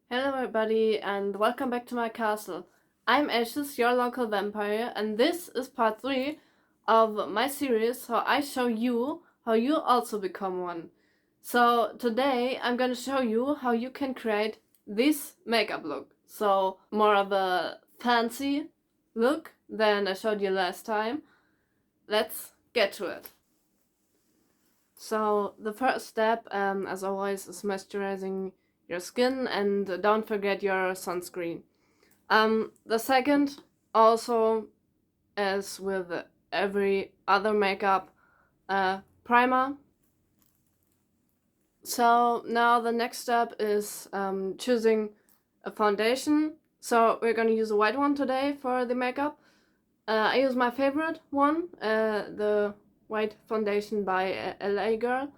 Hello everybody and welcome back to my castle. I'm Ashes, your local vampire, and this is part 3 of my series how I show you how you also become one. So today I'm gonna show you how you can create this makeup look. So more of a fancy look than I showed you last time. Let's get to it. So the first step, as always, is moisturizing your skin, and don't forget your sunscreen. The second, also as with every other makeup, primer. So now the next step is choosing a foundation. So we're gonna use a white one today for the makeup. I use my favorite one, the white foundation by LA Girl.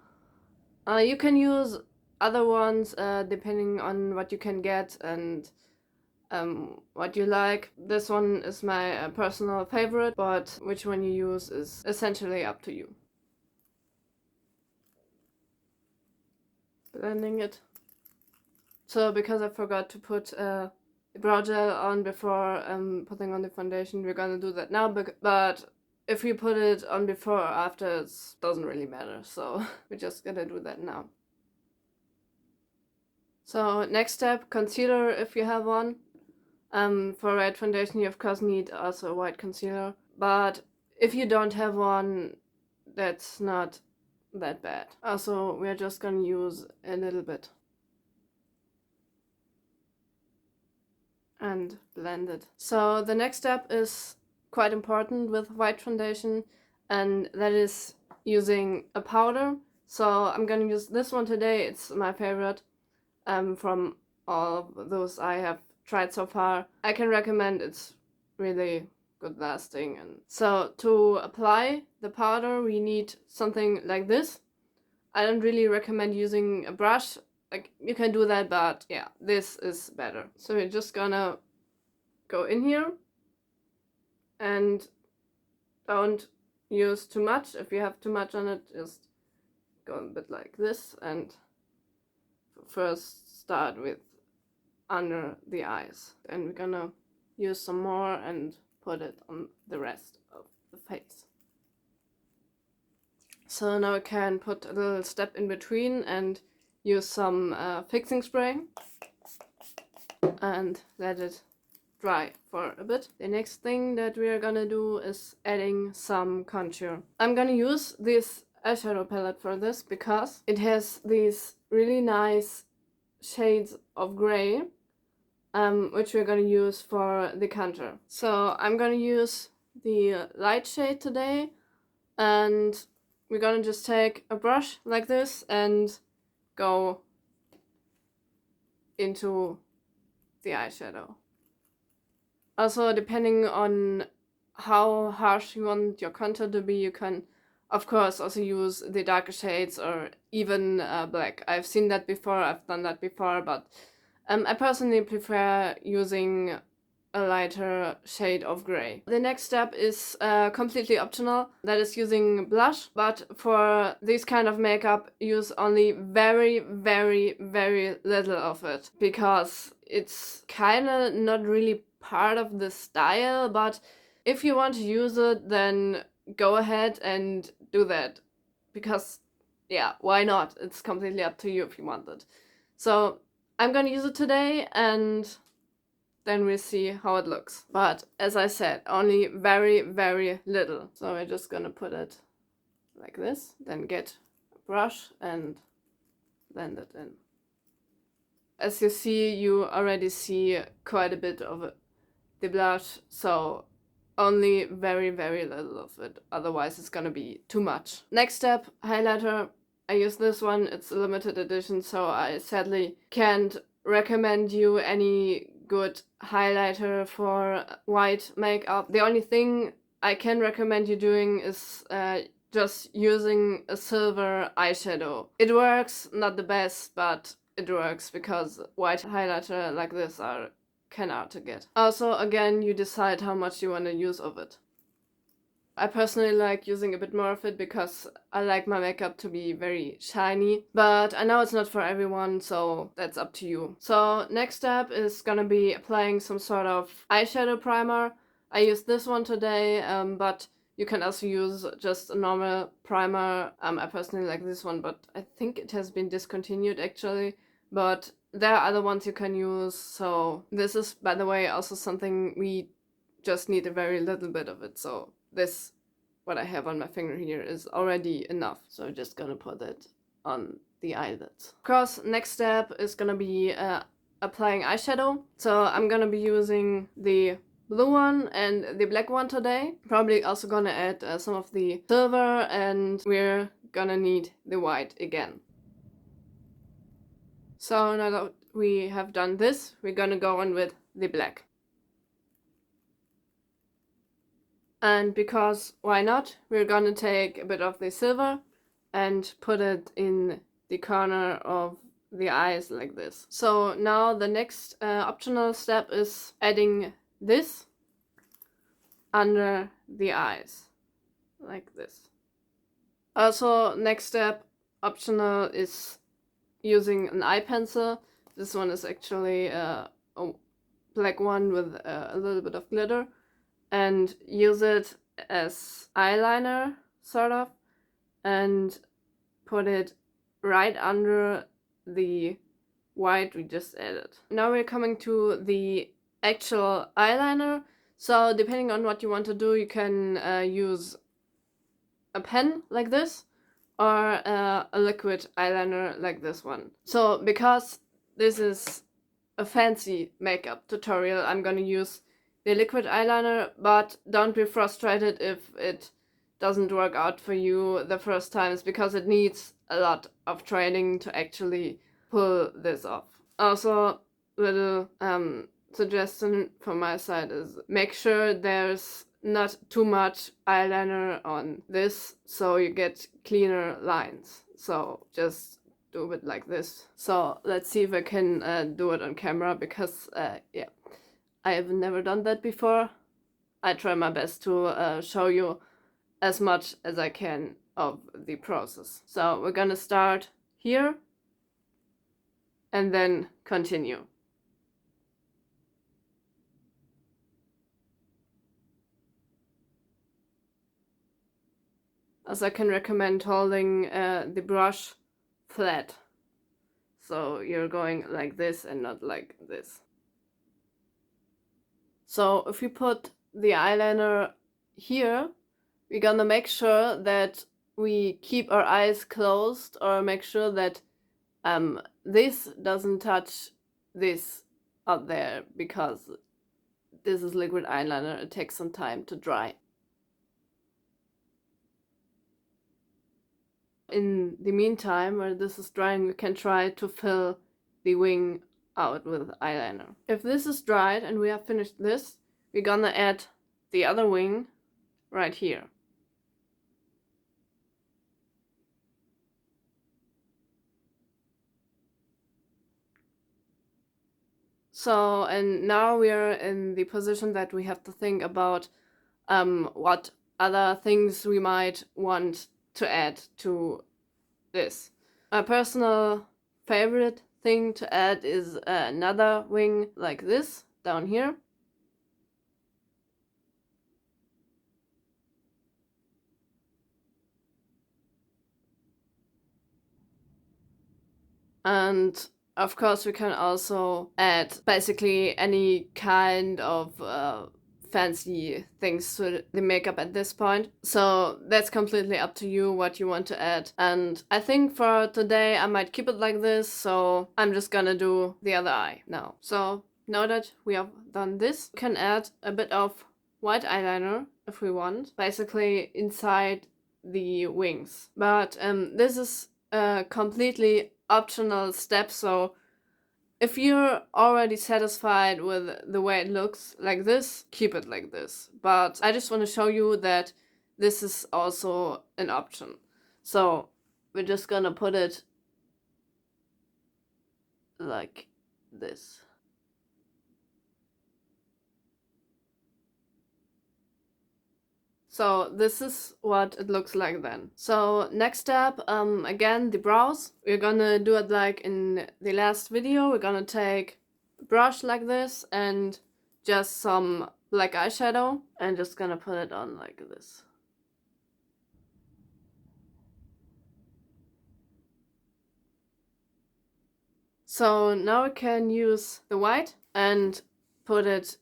You can use other ones depending on what you can get and what you like. This one is my personal favorite, but which one you use is essentially up to you. Blending it. So because I forgot to put brow gel on before putting on the foundation, we're gonna do that now, but if we put it on before or after, it doesn't really matter, so we're just gonna do that now. So next step, concealer if you have one. For white foundation you of course need also a white concealer, but if you don't have one, that's not that bad. Also, we're just gonna use a little bit and blend it. So the next step is quite important with white foundation, and that is using a powder. So I'm gonna use this one today. It's my favorite from all of those I have tried so far. I can recommend. It's really good lasting. And so to apply the powder we need something like this. I don't really recommend using a brush. Like, you can do that, but yeah, this is better. So we're just gonna go in here and don't use too much. If you have too much on it, just go a bit like this and first start with under the eyes. Then we're gonna use some more and put it on the rest of the face. So now I can put a little step in between and use some fixing spray and let it dry for a bit. The next thing that we are gonna do is adding some contour. I'm gonna use this eyeshadow palette for this because it has these really nice shades of gray, which we're gonna use for the contour. So I'm gonna use the light shade today, and we're gonna just take a brush like this and go into the eyeshadow. Also, depending on how harsh you want your contour to be, you can of course also use the darker shades or even black. I've seen that before, I've done that before, but I personally prefer using a lighter shade of gray. The next step is completely optional. That is using blush, but for this kind of makeup use only very, very, very little of it, because it's kinda not really part of the style, but if you want to use it, then go ahead and do that, because yeah, why not? It's completely up to you if you want it. So I'm gonna use it today and then we'll see how it looks. But as I said, only very, very little. So we're just gonna put it like this, then get a brush and blend it in. As you see, you already see quite a bit of the blush, so only very, very little of it. Otherwise it's gonna be too much. Next step, highlighter. I use this one. It's a limited edition, so I sadly can't recommend you any good highlighter for white makeup. The only thing I can recommend you doing is just using a silver eyeshadow. It works, not the best, but it works, because white highlighter like this are kinda hard to get. Also, again, you decide how much you want to use of it. I personally like using a bit more of it because I like my makeup to be very shiny, but I know it's not for everyone, so that's up to you. So next step is gonna be applying some sort of eyeshadow primer. I used this one today, but you can also use just a normal primer. I personally like this one, but I think it has been discontinued actually. But there are other ones you can use, so this is, by the way, also something we just need a very little bit of it. So this, what I have on my finger here, is already enough. So I'm just gonna put it on the eyelids. Of course, next step is gonna be applying eyeshadow. So I'm gonna be using the blue one and the black one today. Probably also gonna add some of the silver, and we're gonna need the white again. So now that we have done this, we're gonna go on with the black. And because why not, we're gonna take a bit of the silver and put it in the corner of the eyes like this. So now the next optional step is adding this under the eyes, like this. Also, next step, optional, is using an eye pencil. This one is actually a black one with a little bit of glitter, and use it as eyeliner, sort of, and put it right under the white we just added. Now we're coming to the actual eyeliner. So depending on what you want to do, you can use a pen like this, or a liquid eyeliner like this one. So because this is a fancy makeup tutorial, I'm gonna use the liquid eyeliner, but don't be frustrated if it doesn't work out for you the first times, because it needs a lot of training to actually pull this off. Also, little suggestion from my side is make sure there's not too much eyeliner on this, so you get cleaner lines. So just do it like this. So let's see if I can do it on camera, because yeah, I have never done that before. I try my best to show you as much as I can of the process. So we're gonna start here and then continue. Also, I can recommend holding the brush flat. So you're going like this and not like this. So if we put the eyeliner here, we're gonna make sure that we keep our eyes closed, or make sure that this doesn't touch this out there, because this is liquid eyeliner. It takes some time to dry. In the meantime, while this is drying, we can try to fill the wing out with eyeliner. If this is dried and we have finished this, we're gonna add the other wing right here. So, and now we are in the position that we have to think about what other things we might want to add to this. My personal favorite thing to add is another wing like this down here. And of course, we can also add basically any kind of fancy things to the makeup at this point. So that's completely up to you what you want to add. And I think for today I might keep it like this, so I'm just gonna do the other eye now. So now that we have done this, we can add a bit of white eyeliner if we want, basically inside the wings. But this is a completely optional step, so if you're already satisfied with the way it looks like this, keep it like this. But I just want to show you that this is also an option. So we're just gonna put it like this. So this is what it looks like then. So next step, again, the brows. We're gonna do it like in the last video. We're gonna take a brush like this and just some black eyeshadow and just gonna put it on like this. So now we can use the white and put it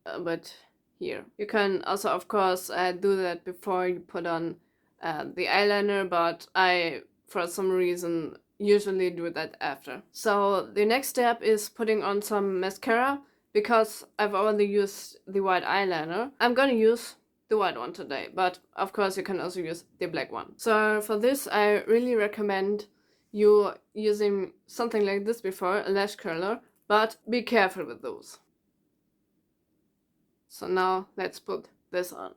a bit here. You can also, of course, do that before you put on the eyeliner, but I, for some reason, usually do that after. So the next step is putting on some mascara. Because I've already used the white eyeliner, I'm gonna use the white one today, but of course you can also use the black one. So for this, I really recommend you using something like this before, a lash curler, but be careful with those. So now let's put this on.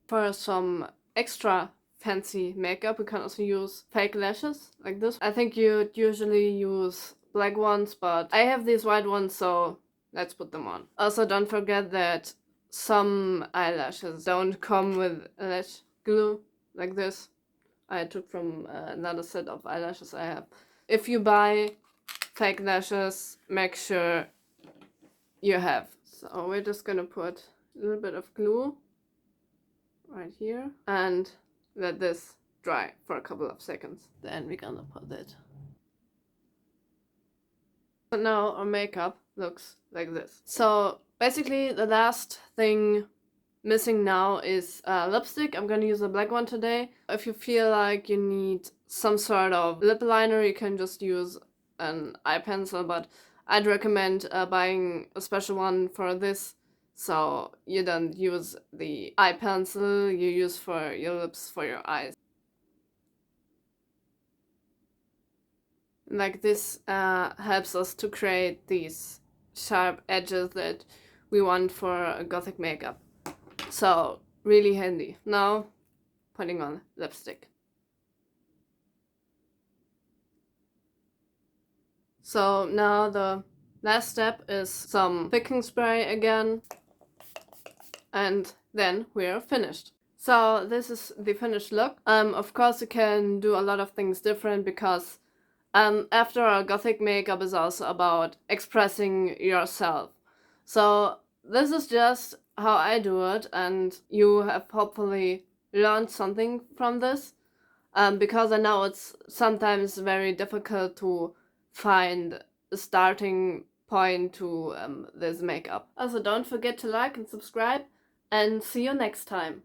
For some extra fancy makeup, we can also use fake lashes like this. I think you'd usually use black ones, but I have these white ones, so let's put them on. Also, don't forget that some eyelashes don't come with lash glue like this. I took from another set of eyelashes I have. If you buy fake lashes, make sure you have. So we're just gonna put a little bit of glue right here and let this dry for a couple of seconds. Then we're gonna put it. But now our makeup looks like this. So basically the last thing missing now is lipstick. I'm gonna use a black one today. If you feel like you need some sort of lip liner, you can just use an eye pencil, but I'd recommend buying a special one for this, so you don't use the eye pencil you use for your lips for your eyes. Like this helps us to create these sharp edges that we want for a Gothic makeup. So really handy. Now putting on lipstick. So now the last step is some picking spray again, and then we're finished. So this is the finished look. Of course you can do a lot of things different because after all, Gothic makeup is also about expressing yourself. So this is just how I do it, and you have hopefully learned something from this. Because I know it's sometimes very difficult to find a starting point to this makeup. Also, don't forget to like and subscribe, and see you next time.